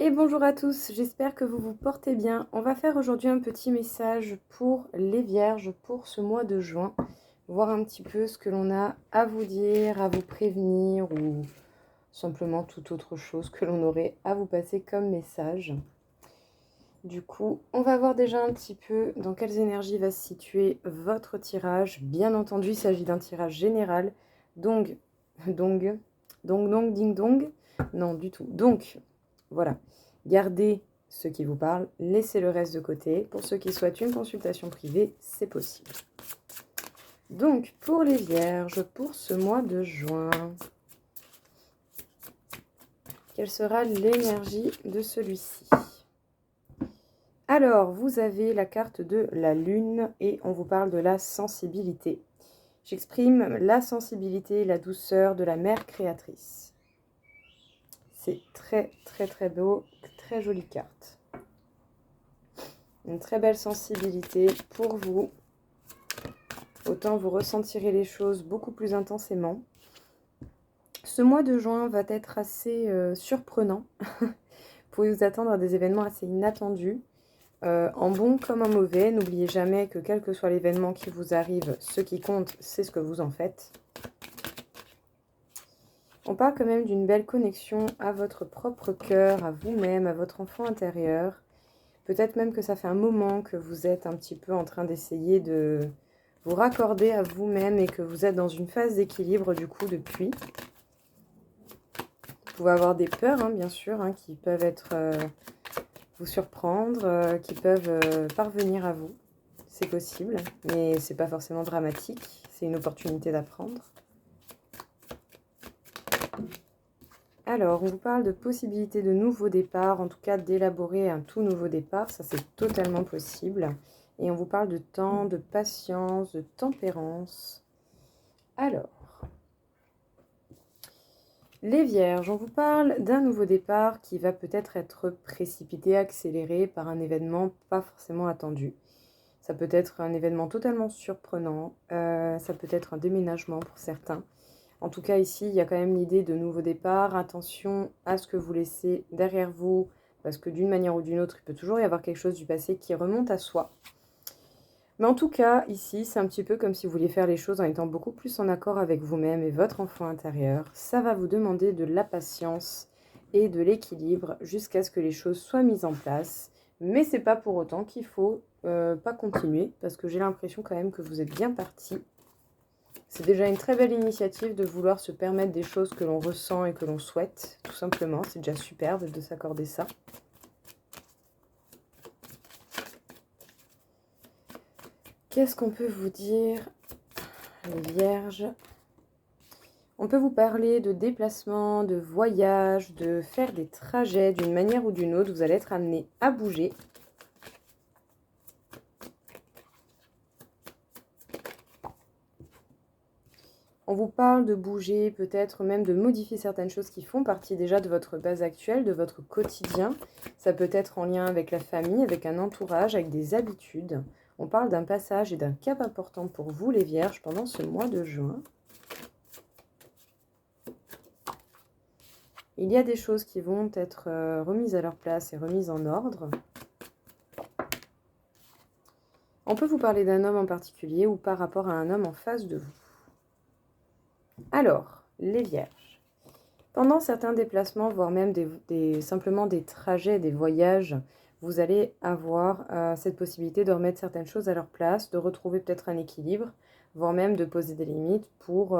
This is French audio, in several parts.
Et bonjour à tous, j'espère que vous vous portez bien. On va faire aujourd'hui un petit message pour les vierges pour ce mois de juin. Voir un petit peu ce que l'on a à vous dire, à vous prévenir ou simplement toute autre chose que l'on aurait à vous passer comme message. Du coup, on va voir déjà un petit peu dans quelles énergies va se situer votre tirage. Bien entendu, il s'agit d'un tirage général. Donc, ding dong. Non, du tout. Donc, voilà. Gardez ce qui vous parle, laissez le reste de côté. Pour ceux qui souhaitent une consultation privée, c'est possible. Donc, pour les vierges, pour ce mois de juin, quelle sera l'énergie de celui-ci ? Alors, vous avez la carte de la lune et on vous parle de la sensibilité. J'exprime la sensibilité et la douceur de la mère créatrice. C'est très, très, très beau, très jolie carte. Une très belle sensibilité pour vous. Autant vous ressentirez les choses beaucoup plus intensément. Ce mois de juin va être assez surprenant. Vous pouvez vous attendre à des événements assez inattendus. En bon comme en mauvais, n'oubliez jamais que quel que soit l'événement qui vous arrive, ce qui compte, c'est ce que vous en faites. On parle quand même d'une belle connexion à votre propre cœur, à vous-même, à votre enfant intérieur. Peut-être même que ça fait un moment que vous êtes un petit peu en train d'essayer de vous raccorder à vous-même et que vous êtes dans une phase d'équilibre du coup depuis. Vous pouvez avoir des peurs, bien sûr, qui peuvent être... vous surprendre, qui peuvent parvenir à vous. C'est possible, mais c'est pas forcément dramatique. C'est une opportunité d'apprendre. Alors, on vous parle de possibilités de nouveaux départs, en tout cas d'élaborer un tout nouveau départ. Ça, c'est totalement possible. Et on vous parle de temps, de patience, de tempérance. Alors, les vierges, on vous parle d'un nouveau départ qui va peut-être être précipité, accéléré par un événement pas forcément attendu. Ça peut être un événement totalement surprenant, ça peut être un déménagement pour certains. En tout cas, ici, il y a quand même l'idée de nouveau départ. Attention à ce que vous laissez derrière vous, parce que d'une manière ou d'une autre, il peut toujours y avoir quelque chose du passé qui remonte à soi. Mais en tout cas, ici, c'est un petit peu comme si vous vouliez faire les choses en étant beaucoup plus en accord avec vous-même et votre enfant intérieur. Ça va vous demander de la patience et de l'équilibre jusqu'à ce que les choses soient mises en place. Mais c'est pas pour autant qu'il faut pas continuer, parce que j'ai l'impression quand même que vous êtes bien parti. C'est déjà une très belle initiative de vouloir se permettre des choses que l'on ressent et que l'on souhaite, tout simplement. C'est déjà superbe de s'accorder ça. Qu'est-ce qu'on peut vous dire, les vierges ? On peut vous parler de déplacement, de voyage, de faire des trajets d'une manière ou d'une autre. Vous allez être amené à bouger. On vous parle de bouger, peut-être même de modifier certaines choses qui font partie déjà de votre base actuelle, de votre quotidien. Ça peut être en lien avec la famille, avec un entourage, avec des habitudes. On parle d'un passage et d'un cap important pour vous, les vierges, pendant ce mois de juin. Il y a des choses qui vont être remises à leur place et remises en ordre. On peut vous parler d'un homme en particulier ou par rapport à un homme en face de vous. Alors, les vierges. Pendant certains déplacements, voire même simplement des trajets, des voyages, vous allez avoir cette possibilité de remettre certaines choses à leur place, de retrouver peut-être un équilibre, voire même de poser des limites pour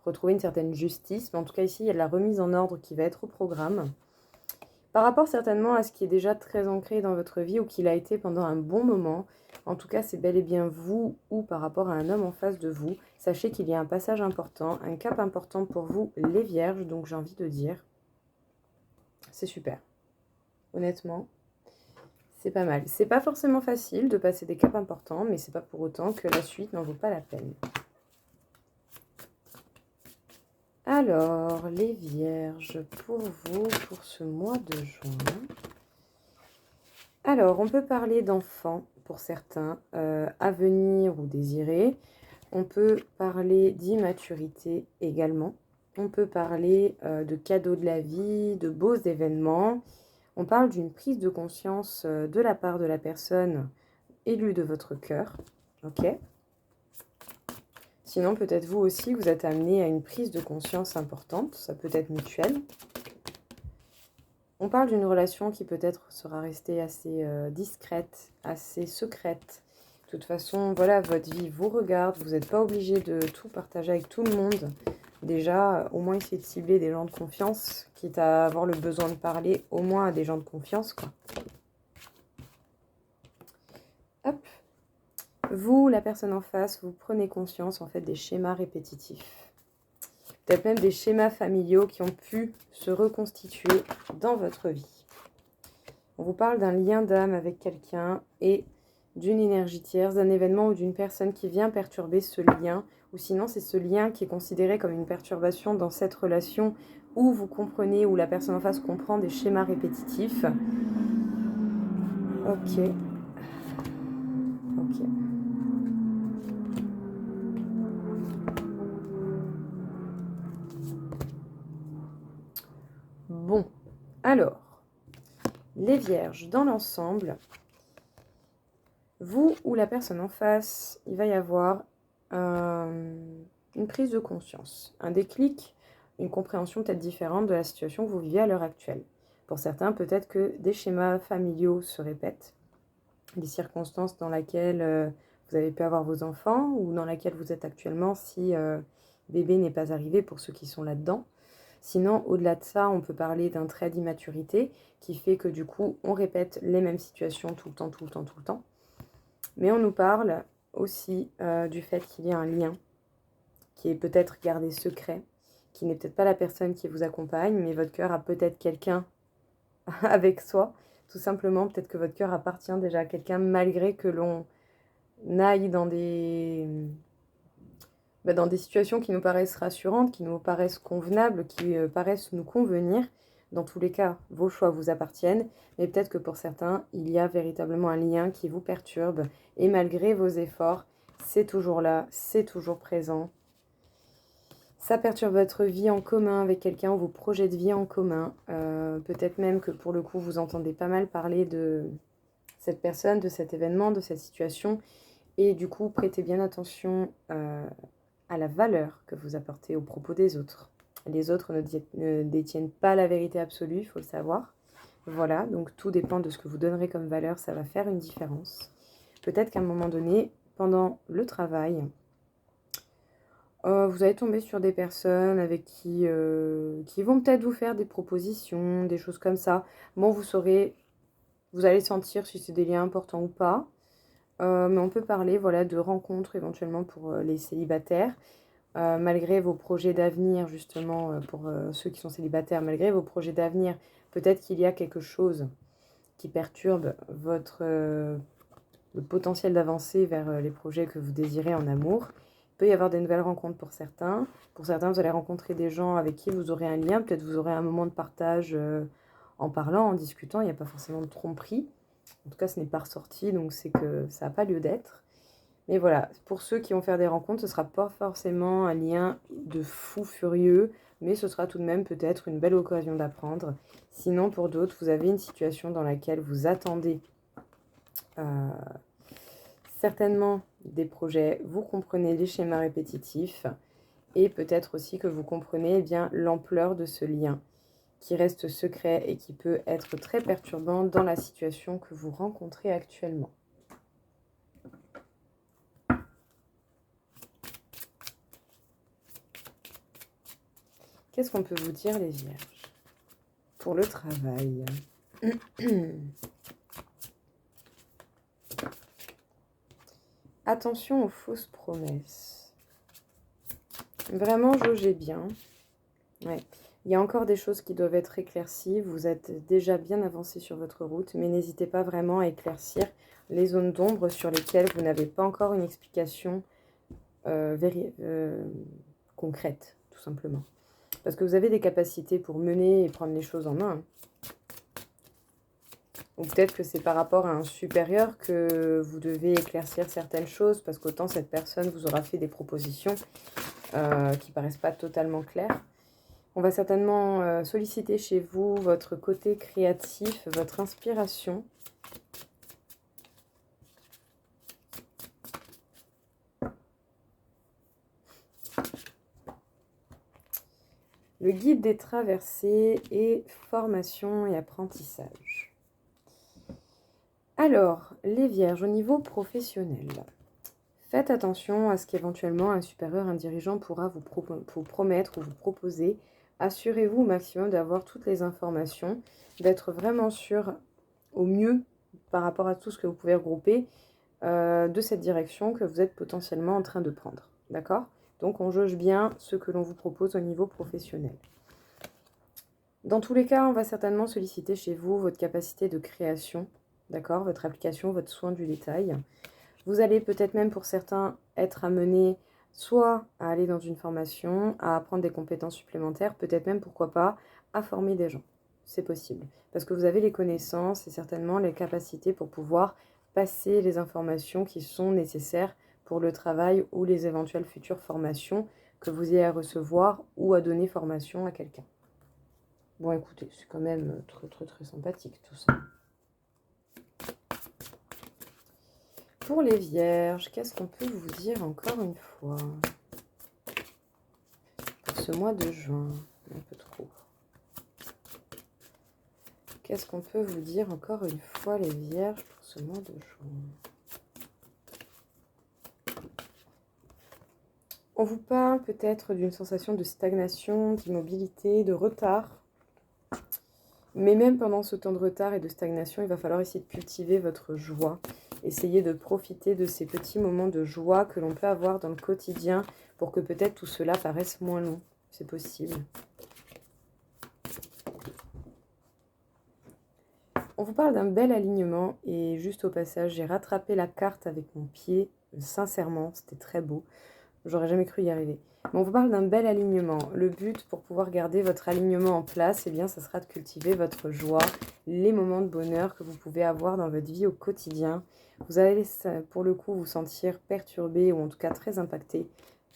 retrouver une certaine justice. Mais en tout cas, ici, il y a de la remise en ordre qui va être au programme. Par rapport certainement à ce qui est déjà très ancré dans votre vie ou qu'il a été pendant un bon moment, en tout cas, c'est bel et bien vous ou par rapport à un homme en face de vous. Sachez qu'il y a un passage important, un cap important pour vous, les vierges. Donc, j'ai envie de dire, c'est super. Honnêtement, c'est pas mal. C'est pas forcément facile de passer des caps importants, mais c'est pas pour autant que la suite n'en vaut pas la peine. Alors, les vierges, pour vous, pour ce mois de juin... Alors, on peut parler d'enfants pour certains, à venir ou désirés. On peut parler d'immaturité également. On peut parler de cadeaux de la vie, de beaux événements. On parle d'une prise de conscience de la part de la personne élue de votre cœur. Ok. Sinon, peut-être vous aussi, vous êtes amené à une prise de conscience importante. Ça peut être mutuel. On parle d'une relation qui peut-être sera restée assez discrète, assez secrète. De toute façon, voilà, votre vie vous regarde. Vous n'êtes pas obligé de tout partager avec tout le monde. Déjà, au moins essayer de cibler des gens de confiance, quitte à avoir le besoin de parler au moins à des gens de confiance, quoi. Hop. Vous, la personne en face, vous prenez conscience en fait des schémas répétitifs. Peut-être même des schémas familiaux qui ont pu se reconstituer dans votre vie. On vous parle d'un lien d'âme avec quelqu'un et d'une énergie tierce, d'un événement ou d'une personne qui vient perturber ce lien. Ou sinon, c'est ce lien qui est considéré comme une perturbation dans cette relation où vous comprenez, où la personne en face comprend des schémas répétitifs. Ok. Ok. Bon, alors, les vierges, dans l'ensemble, vous ou la personne en face, il va y avoir une prise de conscience, un déclic, une compréhension peut-être différente de la situation que vous vivez à l'heure actuelle. Pour certains, peut-être que des schémas familiaux se répètent, des circonstances dans lesquelles vous avez pu avoir vos enfants ou dans lesquelles vous êtes actuellement si bébé n'est pas arrivé pour ceux qui sont là-dedans. Sinon, au-delà de ça, on peut parler d'un trait d'immaturité qui fait que du coup, on répète les mêmes situations tout le temps, tout le temps, tout le temps. Mais on nous parle aussi du fait qu'il y a un lien qui est peut-être gardé secret, qui n'est peut-être pas la personne qui vous accompagne, mais votre cœur a peut-être quelqu'un avec soi. Tout simplement, peut-être que votre cœur appartient déjà à quelqu'un malgré que l'on aille dans des situations qui nous paraissent rassurantes, qui nous paraissent convenables, qui paraissent nous convenir. Dans tous les cas, vos choix vous appartiennent, mais peut-être que pour certains, il y a véritablement un lien qui vous perturbe, et malgré vos efforts, c'est toujours là, c'est toujours présent. Ça perturbe votre vie en commun avec quelqu'un, vos projets de vie en commun. Peut-être même que pour le coup, vous entendez pas mal parler de cette personne, de cet événement, de cette situation, et du coup, prêtez bien attention à la valeur que vous apportez aux propos des autres. Les autres ne détiennent pas la vérité absolue, il faut le savoir. Voilà, donc tout dépend de ce que vous donnerez comme valeur, ça va faire une différence. Peut-être qu'à un moment donné, pendant le travail, vous allez tomber sur des personnes avec qui vont peut-être vous faire des propositions, des choses comme ça. Bon, vous allez sentir si c'est des liens importants ou pas. Mais on peut parler voilà, de rencontres éventuellement pour les célibataires. Malgré vos projets d'avenir, justement, pour ceux qui sont célibataires, malgré vos projets d'avenir, peut-être qu'il y a quelque chose qui perturbe le potentiel d'avancer vers les projets que vous désirez en amour. Il peut y avoir des nouvelles rencontres pour certains. Pour certains, vous allez rencontrer des gens avec qui vous aurez un lien. Peut-être vous aurez un moment de partage en parlant, en discutant. Il n'y a pas forcément de tromperie. En tout cas, ce n'est pas ressorti, donc c'est que ça n'a pas lieu d'être. Mais voilà, pour ceux qui vont faire des rencontres, ce ne sera pas forcément un lien de fou furieux, mais ce sera tout de même peut-être une belle occasion d'apprendre. Sinon, pour d'autres, vous avez une situation dans laquelle vous attendez certainement des projets, vous comprenez les schémas répétitifs, et peut-être aussi que vous comprenez bien l'ampleur de ce lien qui reste secret et qui peut être très perturbant dans la situation que vous rencontrez actuellement. Qu'est-ce qu'on peut vous dire, les vierges, pour le travail? Attention aux fausses promesses. Vraiment, jaugez bien. Ouais. Il y a encore des choses qui doivent être éclaircies. Vous êtes déjà bien avancé sur votre route, mais n'hésitez pas vraiment à éclaircir les zones d'ombre sur lesquelles vous n'avez pas encore une explication concrète, tout simplement. Parce que vous avez des capacités pour mener et prendre les choses en main. Ou peut-être que c'est par rapport à un supérieur que vous devez éclaircir certaines choses, parce qu'autant cette personne vous aura fait des propositions qui paraissent pas totalement claires. On va certainement solliciter chez vous votre côté créatif, votre inspiration. Le guide des traversées et formation et apprentissage. Alors, les vierges, au niveau professionnel, faites attention à ce qu'éventuellement un supérieur, un dirigeant pourra vous promettre ou vous proposer. Assurez-vous au maximum d'avoir toutes les informations, d'être vraiment sûr au mieux par rapport à tout ce que vous pouvez regrouper de cette direction que vous êtes potentiellement en train de prendre. D'accord? Donc on jauge bien ce que l'on vous propose au niveau professionnel. Dans tous les cas, on va certainement solliciter chez vous votre capacité de création, d'accord? Votre application, votre soin du détail. Vous allez peut-être même pour certains être amenés soit à aller dans une formation, à apprendre des compétences supplémentaires, peut-être même, pourquoi pas, à former des gens. C'est possible. Parce que vous avez les connaissances et certainement les capacités pour pouvoir passer les informations qui sont nécessaires pour le travail ou les éventuelles futures formations que vous ayez à recevoir ou à donner formation à quelqu'un. Bon, écoutez, c'est quand même très sympathique tout ça. Pour les vierges, qu'est-ce qu'on peut vous dire encore une fois pour ce mois de juin? Un peu trop. Qu'est-ce qu'on peut vous dire encore une fois, les vierges, pour ce mois de juin? On vous parle peut-être d'une sensation de stagnation, d'immobilité, de retard. Mais même pendant ce temps de retard et de stagnation, il va falloir essayer de cultiver votre joie. Essayez de profiter de ces petits moments de joie que l'on peut avoir dans le quotidien pour que peut-être tout cela paraisse moins long. C'est possible. On vous parle d'un bel alignement et juste au passage, j'ai rattrapé la carte avec mon pied. Sincèrement, c'était très beau. J'aurais jamais cru y arriver. Mais on vous parle d'un bel alignement. Le but pour pouvoir garder votre alignement en place, eh bien, ça sera de cultiver votre joie, les moments de bonheur que vous pouvez avoir dans votre vie au quotidien. Vous allez pour le coup vous sentir perturbé ou en tout cas très impacté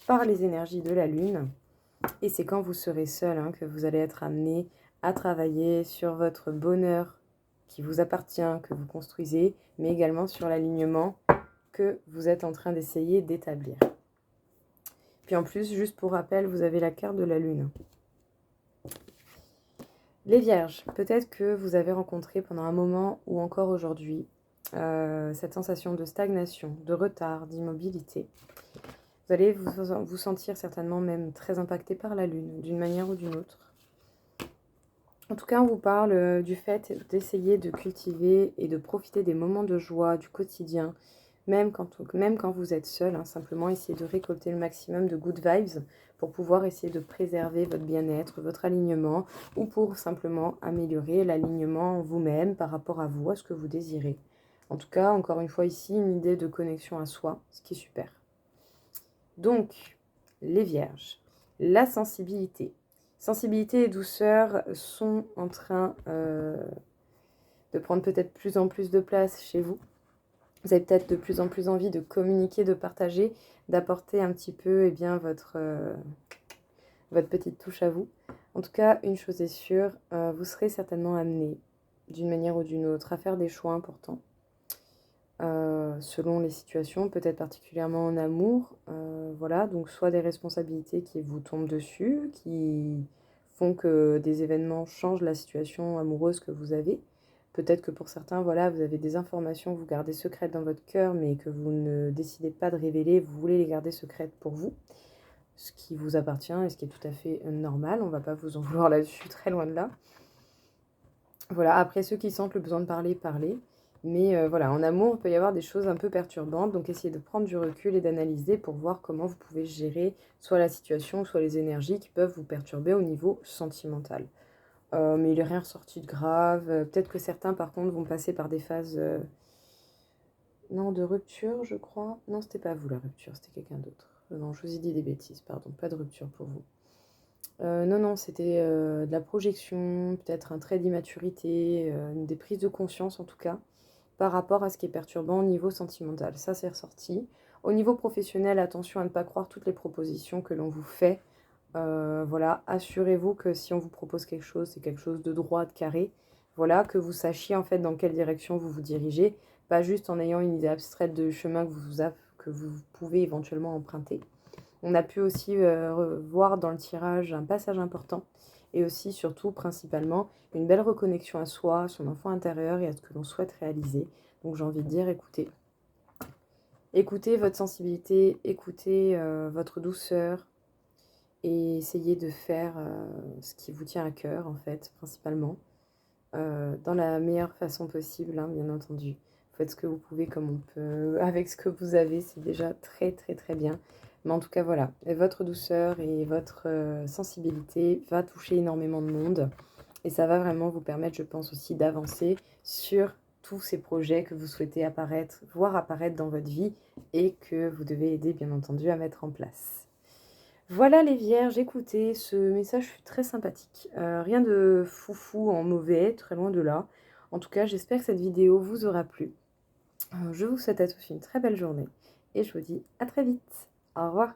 par les énergies de la Lune. Et c'est quand vous serez seul que vous allez être amené à travailler sur votre bonheur qui vous appartient, que vous construisez, mais également sur l'alignement que vous êtes en train d'essayer d'établir. Puis en plus, juste pour rappel, vous avez la carte de la Lune. Les Vierges, peut-être que vous avez rencontré pendant un moment ou encore aujourd'hui cette sensation de stagnation, de retard, d'immobilité. Vous allez vous sentir certainement même très impacté par la Lune, d'une manière ou d'une autre. En tout cas, on vous parle du fait d'essayer de cultiver et de profiter des moments de joie du quotidien, même quand vous êtes seul, simplement essayer de récolter le maximum de good vibes pour pouvoir essayer de préserver votre bien-être, votre alignement, ou pour simplement améliorer l'alignement vous-même par rapport à vous, à ce que vous désirez. En tout cas, encore une fois ici, une idée de connexion à soi, ce qui est super. Donc, les Vierges, la sensibilité. Sensibilité et douceur sont en train de prendre peut-être plus en plus de place chez vous. Vous avez peut-être de plus en plus envie de communiquer, de partager, d'apporter un petit peu votre petite touche à vous. En tout cas, une chose est sûre, vous serez certainement amené, d'une manière ou d'une autre, à faire des choix importants. Selon les situations, peut-être particulièrement en amour. Voilà, donc soit des responsabilités qui vous tombent dessus, qui font que des événements changent la situation amoureuse que vous avez. Peut-être que pour certains, voilà, vous avez des informations que vous gardez secrètes dans votre cœur, mais que vous ne décidez pas de révéler, vous voulez les garder secrètes pour vous, ce qui vous appartient et ce qui est tout à fait normal. On ne va pas vous en vouloir là-dessus, très loin de là. Voilà, après ceux qui sentent le besoin de parler, parlez. Mais voilà, en amour, il peut y avoir des choses un peu perturbantes, donc essayez de prendre du recul et d'analyser pour voir comment vous pouvez gérer soit la situation, soit les énergies qui peuvent vous perturber au niveau sentimental. Mais il n'est rien ressorti de grave. Peut-être que certains, par contre, vont passer par des phases... Non, de rupture, je crois. Non, c'était pas vous, la rupture, c'était quelqu'un d'autre. Non, je vous ai dit des bêtises, pardon. Pas de rupture pour vous. Non, c'était de la projection, peut-être un trait d'immaturité, des prises de conscience en tout cas, par rapport à ce qui est perturbant au niveau sentimental. Ça, c'est ressorti. Au niveau professionnel, attention à ne pas croire toutes les propositions que l'on vous fait Voilà, assurez-vous que si on vous propose quelque chose, c'est quelque chose de droit, de carré. Voilà, que vous sachiez en fait dans quelle direction vous vous dirigez, pas juste en ayant une idée abstraite de chemin que vous pouvez éventuellement emprunter. On a pu aussi voir dans le tirage un passage important et aussi, surtout, principalement, une belle reconnexion à soi, à son enfant intérieur et à ce que l'on souhaite réaliser. Donc j'ai envie de dire, écoutez. Écoutez votre sensibilité, écoutez votre douceur et essayez de faire ce qui vous tient à cœur, en fait, principalement, dans la meilleure façon possible, hein, bien entendu. Faites ce que vous pouvez comme on peut, avec ce que vous avez, c'est déjà très très très bien. Mais en tout cas, voilà, et votre douceur et votre sensibilité va toucher énormément de monde. Et ça va vraiment vous permettre, je pense aussi, d'avancer sur tous ces projets que vous souhaitez apparaître, voir apparaître dans votre vie et que vous devez aider, bien entendu, à mettre en place. Voilà les vierges, écoutez, ce message fut très sympathique. Rien de foufou en mauvais, très loin de là. En tout cas, j'espère que cette vidéo vous aura plu. Je vous souhaite à tous une très belle journée et je vous dis à très vite. Au revoir.